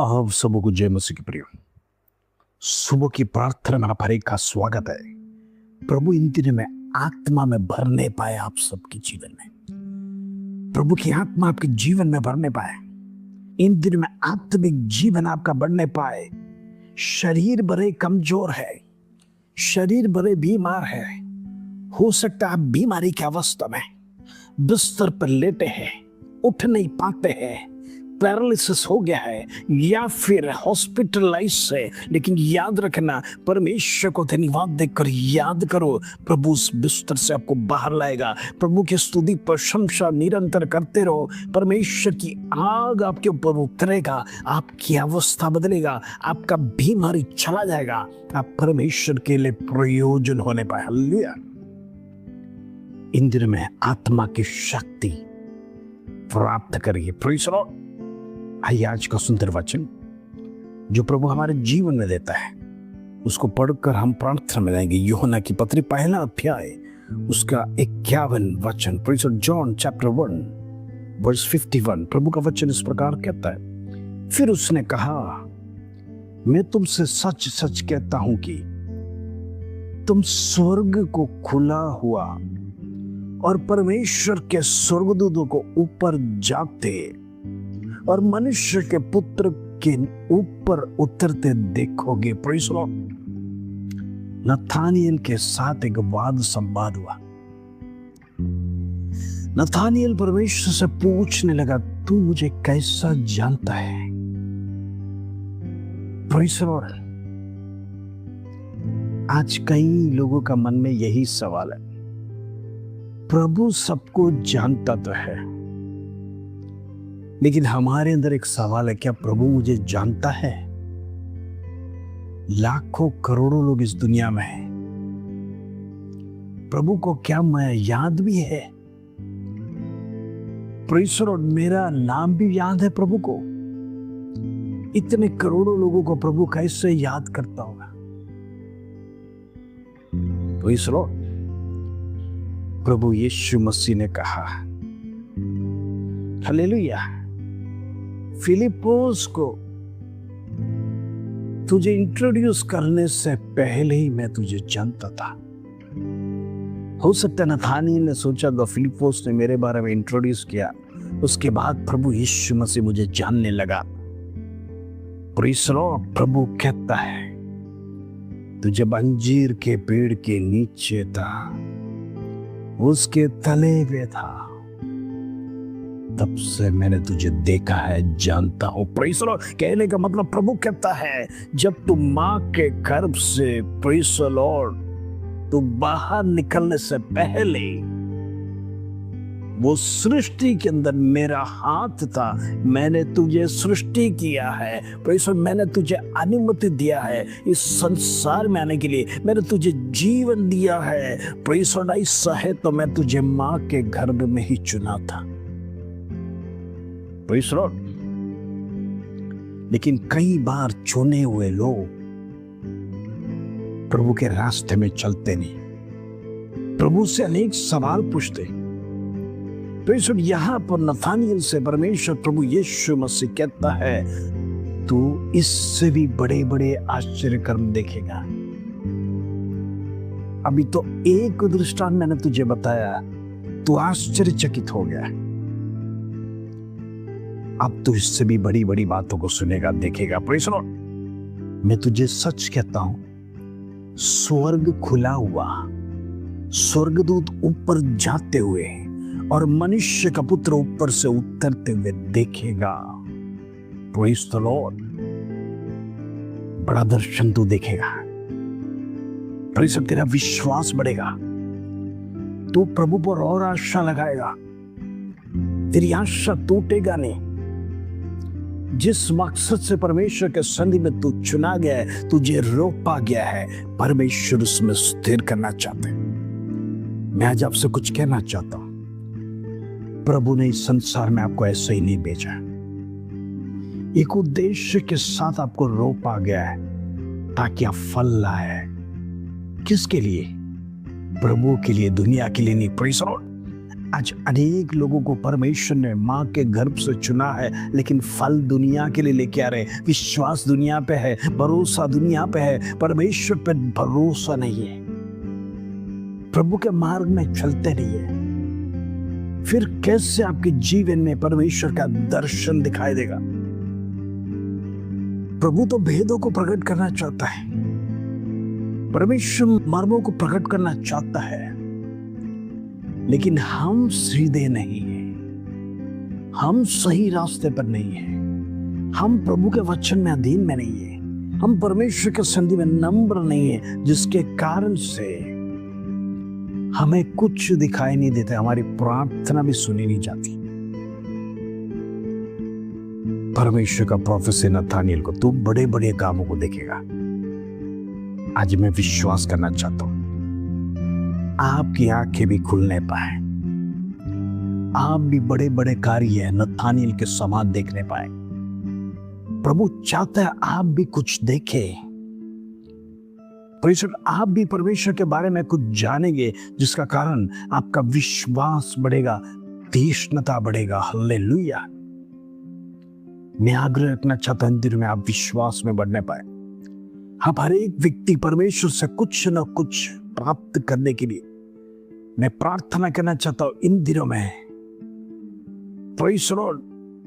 आप सबों को जय मसीह की प्रिय। सुबह की प्रार्थना में आप हर एक का स्वागत है। प्रभु इन दिनों में आत्मा में भरने पाए आप सबके जीवन में, प्रभु की आत्मा आपके जीवन में भरने पाए, इन दिनों में आत्मिक जीवन आपका बढ़ने पाए। शरीर बड़े कमजोर है, शरीर बड़े बीमार है, हो सकता है आप बीमारी की अवस्था में बिस्तर पर लेटे हैं, उठ नहीं पाते हैं, पैरालिसिस हो गया है या फिर हॉस्पिटलाइज है। लेकिन याद रखना, परमेश्वर को धन्यवाद देकर याद करो, प्रभु उस बिस्तर से आपको बाहर लाएगा। प्रभु की स्तुति प्रशंसा निरंतर करते रहो, परमेश्वर की आग आपके ऊपर उतरेगा, आपकी अवस्था बदलेगा, आपका बीमारी चला जाएगा, आप परमेश्वर के लिए प्रयोजन होने पाए। हालेलुया। इन दिनों में आत्मा की शक्ति प्राप्त करिए। Praise the Lord. आइए आज का सुंदर वचन जो प्रभु हमारे जीवन में देता है उसको पढ़कर हम प्रार्थना में जाएंगे। यूहन्ना की पत्री पहला अध्याय उसका 51 वचन। Praise the Lord. John chapter 1 verse 51। प्रभु का वचन इस प्रकार कहता है, फिर उसने कहा, मैं तुमसे सच सच कहता हूं कि तुम स्वर्ग को खुला हुआ और परमेश्वर के स्वर्गदूतों को ऊपर जाते और मनुष्य के पुत्र के ऊपर उतरते देखोगे। Praise the Lord. नथानिएल के साथ एक वाद संवाद हुआ। नथानिएल परमेश्वर से पूछने लगा, तू मुझे कैसा जानता है? Praise the Lord. आज कई लोगों का मन में यही सवाल है, प्रभु सबको जानता तो है, लेकिन हमारे अंदर एक सवाल है, क्या प्रभु मुझे जानता है? लाखों करोड़ों लोग इस दुनिया में हैं, प्रभु को क्या मैं याद भी है? Praise the Lord. मेरा नाम भी याद है प्रभु को। इतने करोड़ों लोगों को प्रभु कैसे याद करता होगा? Praise the Lord. प्रभु यीशु मसीह ने कहा, हालेलुया, फिलिप्पोस को तुझे इंट्रोड्यूस करने से पहले ही मैं तुझे जानता था। हो सकता है नथानिएल ने सोचा तो फिलिप्पोस ने मेरे बारे में इंट्रोड्यूस किया, उसके बाद प्रभु यीशु मसीह मुझे जानने लगा। Praise the Lord. प्रभु कहता है, तू जब अंजीर के पेड़ के नीचे था, उसके तले पे था, तब से मैंने तुझे देखा है, जानता हूं। Praise the Lord. कहने का मतलब प्रभु कहता है, जब तू मां के गर्भ से, प्रेज़ द लॉर्ड, तू बाहर निकलने से पहले वो सृष्टि के अंदर मेरा हाथ था। मैंने तुझे सृष्टि किया है। Praise the Lord. मैंने तुझे अनुमति दिया है इस संसार में आने के लिए, मैंने तुझे जीवन दिया है। Praise the Lord. ऐसा है तो मैं तुझे मां के गर्भ में ही चुना था। Praise the Lord. लेकिन कई बार चुने हुए लोग प्रभु के रास्ते में चलते नहीं, प्रभु से अनेक सवाल पूछते। Praise the Lord. यहां पर नथानिएल से परमेश्वर प्रभु यीशु मसीह कहता है, तू इससे भी बड़े बड़े आश्चर्य कर्म देखेगा। अभी तो एक दृष्टांत मैंने तुझे बताया, तू आश्चर्यचकित हो गया, अब तो इससे भी बड़ी बड़ी बातों को सुनेगा, देखेगा। Praise the Lord. मैं तुझे सच कहता हूं, स्वर्ग खुला हुआ, स्वर्गदूत ऊपर जाते हुए और मनुष्य का पुत्र ऊपर से उतरते हुए देखेगा। Praise the Lord. बड़ा दर्शन तू देखेगा। Praise the Lord. तेरा विश्वास बढ़ेगा, तू प्रभु पर और आशा लगाएगा, तेरी आशा टूटेगा नहीं। जिस मकसद से परमेश्वर के सन्निधि में तू चुना गया है, तुझे रोपा गया है, परमेश्वर उसमें स्थिर करना चाहते हैं। मैं आज आपसे कुछ कहना चाहता हूं, प्रभु ने इस संसार में आपको ऐसे ही नहीं भेजा, एक उद्देश्य के साथ आपको रोपा गया है ताकि आप फल लाए। किसके लिए? प्रभु के लिए, दुनिया के लिए नहीं। Praise the Lord. आज अनेक लोगों को परमेश्वर ने माँ के गर्भ से चुना है, लेकिन फल दुनिया के लिए लेके आ रहे हैं। विश्वास दुनिया पे है, भरोसा दुनिया पे है, परमेश्वर पे भरोसा नहीं है। प्रभु के मार्ग में चलते नहीं है, फिर कैसे आपके जीवन में परमेश्वर का दर्शन दिखाई देगा? प्रभु तो भेदों को प्रकट करना चाहता है, परमेश्वर मर्मों को प्रकट करना चाहता है, लेकिन हम सीधे नहीं हैं, हम सही रास्ते पर नहीं हैं, हम प्रभु के वचन में अधीन में नहीं है, हम परमेश्वर के सन्निधि में नम्र नहीं है, जिसके कारण से हमें कुछ दिखाई नहीं देता, हमारी प्रार्थना भी सुनी नहीं जाती। परमेश्वर का प्रोफेसर नथानिएल को, तू बड़े बड़े कामों को देखेगा। आज मैं विश्वास करना चाहता हूं, आपकी आंखें भी खुलने पाए, आप भी बड़े बड़े कार्य नथानिएल के समान देखने पाए। प्रभु चाहता है आप भी कुछ देखें, परमेश्वर आप भी परमेश्वर के बारे में कुछ जानेंगे, जिसका कारण आपका विश्वास बढ़ेगा, तीक्ष्णता बढ़ेगा। हालेलुया। मैं आग्रह रखना चाहता हूं इन दिनों में आप विश्वास में बढ़ने पाए। आप हर एक व्यक्ति परमेश्वर से कुछ न कुछ प्राप्त करने के लिए मैं प्रार्थना करना चाहता हूं इन दिनों में। परमेश्वर,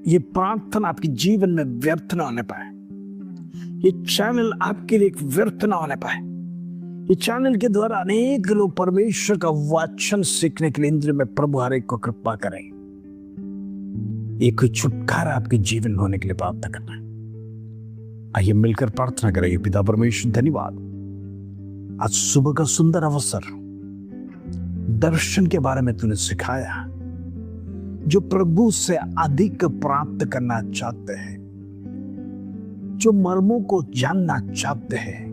ये प्रार्थना आपके जीवन में व्यर्थ ना होने पाए, ये चैनल आपके लिए एक व्यर्थ ना होने पाए। ये चैनल के द्वारा अनेक लोग परमेश्वर का वचन सीखने के लिए इन दिनों में प्रभु हर एक को कृपा करें। एक छुटकारा आपके जीवन में होने के लिए प्रार्थना करना है। आइए मिलकर प्रार्थना करेंगे। पिता परमेश्वर, धन्यवाद आज सुबह का सुंदर अवसर, दर्शन के बारे में तूने सिखाया, जो प्रभु से अधिक प्राप्त करना चाहते हैं, जो मर्मों को जानना चाहते हैं,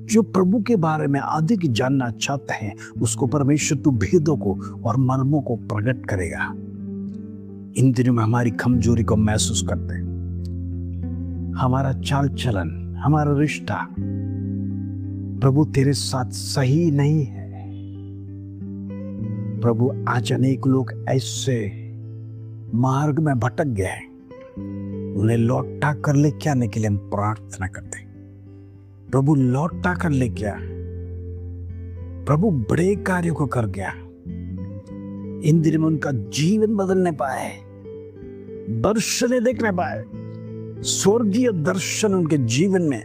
जो प्रभु के बारे में अधिक जानना चाहते हैं, उसको परमेश्वर तू भेदों को और मर्मों को प्रकट करेगा। इन दिनों में हमारी कमजोरी को महसूस करते हैं, हमारा चाल चलन, हमारा रिश्ता प्रभु तेरे साथ सही नहीं है। प्रभु आज अनेक लोग ऐसे मार्ग में भटक गए, उन्हें लौटा कर लेके आने के लिए हम प्रार्थना करते हैं। प्रभु लौटा कर लेके आ, प्रभु बड़े कार्यों को कर गया। इन दिनों में उनका जीवन बदलने पाए, दर्शन देखने पाए, स्वर्गीय दर्शन उनके जीवन में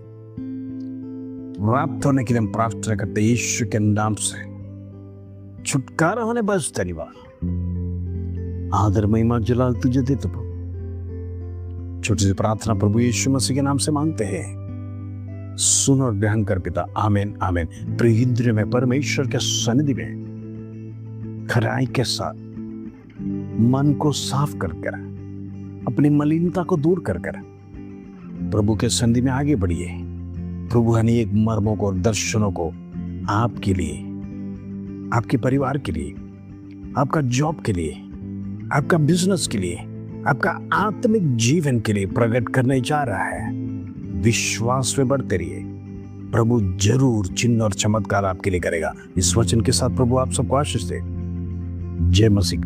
प्राप्त होने के लिए हम प्रार्थना करते हैं। यीशु के नाम से छुटकारा होने बस धन्यवाद, आदर महिमा जलाल तुझे देते प्रभु। छोटी सी प्रार्थना प्रभु यीशु मसीह के नाम से मांगते हैं, सुन और ग्रहण कर पिता। आमीन आमीन। प्रिय इंद्रियों में परमेश्वर के सन्निधि में खराई के साथ मन को साफ कर अपनी मलिनता को दूर कर प्रभु के सन्निधि में आगे बढ़िए। प्रभु अनेक मर्मों को और दर्शनों को आपके लिए, आपके परिवार के लिए, आपका जॉब के लिए, आपका बिजनेस के लिए, आपका आत्मिक जीवन के लिए प्रकट करने जा रहा है। विश्वास में बढ़ते रहिए, प्रभु जरूर चिन्ह और चमत्कार आपके लिए करेगा। इस वचन के साथ प्रभु आप सबको आशीष दे। जय मसीह।